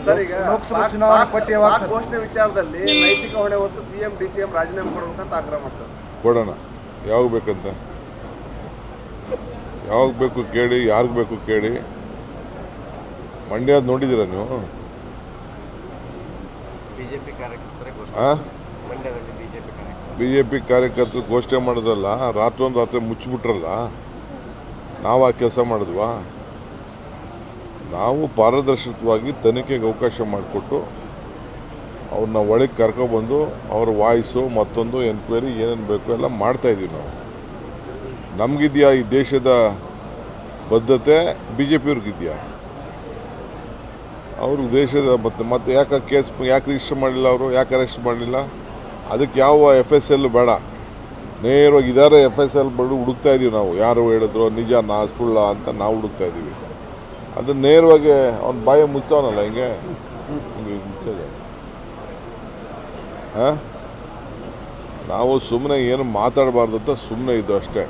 ಲೋಕಸಭಾ ಚುನಾವಣೆ ಪಟ್ಟಿ ಘೋಷಣೆ ವಿಚಾರದಲ್ಲಿ ನೈತಿಕ ಹೊಣೆ ಹೊತ್ತು ಸಿಎಂ ಡಿಸಿಎಂ ರಾಜೀನಾಮೆ ಕೊಡಬೇಕಂತ ಆಗ್ರಹ ಮಾಡ್ತಾರೆ. ಕೊಡೋಣ, ಯಾವಾಗ ಬೇಕಂತ, ಯಾವಾಗ ಬೇಕು ಕೇಳಿ, ಯಾರಿಗೆ ಬೇಕು ಕೇಳಿ. ಮಂಡ್ಯದ ನೋಡಿದ್ದೀರಾ ನೀವು? ಬಿಜೆಪಿ ಕಾರ್ಯಕರ್ತರು ಘೋಷಣೆ ಮಾಡಿದ್ರಲ್ಲ, ರಾತ್ರಿ ಮುಚ್ಚಿಬಿಟ್ರಲ್ಲ. ನಾವು ಆ ಕೆಲಸ ಮಾಡಿದ್ವಾ? ನಾವು ಪಾರದರ್ಶಕವಾಗಿ ತನಿಖೆಗೆ ಅವಕಾಶ ಮಾಡಿಕೊಟ್ಟು ಅವ್ರನ್ನ ಒಳಗೆ ಕರ್ಕೊಬಂದು ಅವ್ರ ವಾಯ್ಸು ಮತ್ತೊಂದು ಎನ್ಕ್ವೈರಿ ಏನೇನು ಬೇಕು ಎಲ್ಲ ಮಾಡ್ತಾಯಿದ್ದೀವಿ ನಾವು. ನಮಗಿದೆಯಾ ಈ ದೇಶದ ಬದ್ಧತೆ? ಬಿ ಜೆ ಪಿಯವ್ರಿಗಿದೆಯಾ? ಅವ್ರಿಗೆ ದೇಶದ ಮತ್ತೆ ಯಾಕೆ ಕೇಸ್ ಯಾಕೆ ರಿಜಿಸ್ಟರ್ ಮಾಡಲಿಲ್ಲ, ಅವರು ಯಾಕೆ ಅರೆಸ್ಟ್ ಮಾಡಲಿಲ್ಲ? ಅದಕ್ಕೆ ಯಾವ FSL ಬೇಡ, ನೇರವಾಗಿ ಇದಾರೆ FSL ಬಡು ಹುಡುಕ್ತಾ ಇದ್ದೀವಿ ನಾವು. ಯಾರು ಹೇಳಿದ್ರು ನಿಜ ಸುಳ್ಳ ಅಂತ ನಾವು ಹುಡುಕ್ತಾ ಇದ್ದೀವಿ. ಅದನ್ನ ನೇರವಾಗಿ ಅವ್ನ ಬಾಯ ಮುಚ್ಚವನಲ್ಲ, ಹಿಂಗೆ ಮುಚ್ಚೋದು. ಹಾಂ, ನಾವು ಸುಮ್ಮನೆ ಏನು ಮಾತಾಡಬಾರ್ದು ಅಂತ ಸುಮ್ಮನೆ ಇದ್ದು ಅಷ್ಟೇ.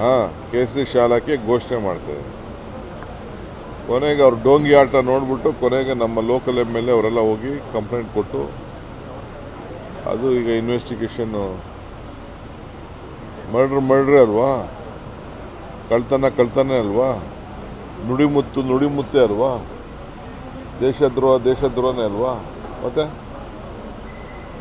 ಹಾಂ, ಕೇಸರಿ ಶಾಲಾಕ್ಕೆ ಘೋಷಣೆ ಮಾಡ್ತಾಯಿದೆ. ಕೊನೆಗೆ ಅವ್ರು ಡೋಂಗಿ ಆಟ ನೋಡಿಬಿಟ್ಟು ಕೊನೆಗೆ ನಮ್ಮ ಲೋಕಲ್ MLA ಅವರೆಲ್ಲ ಹೋಗಿ ಕಂಪ್ಲೇಂಟ್ ಕೊಟ್ಟು ಅದು ಈಗ ಇನ್ವೆಸ್ಟಿಗೇಷನ್ನು. ಮರ್ಡ್ರೇ ಅಲ್ವಾ? ಕಳ್ತನ ಅಲ್ವಾ? ನುಡಿಮುತ್ತೇ ಅಲ್ವಾ? ದೇಶದ್ರೋಹನೇ ಅಲ್ವಾ? ಮತ್ತೆ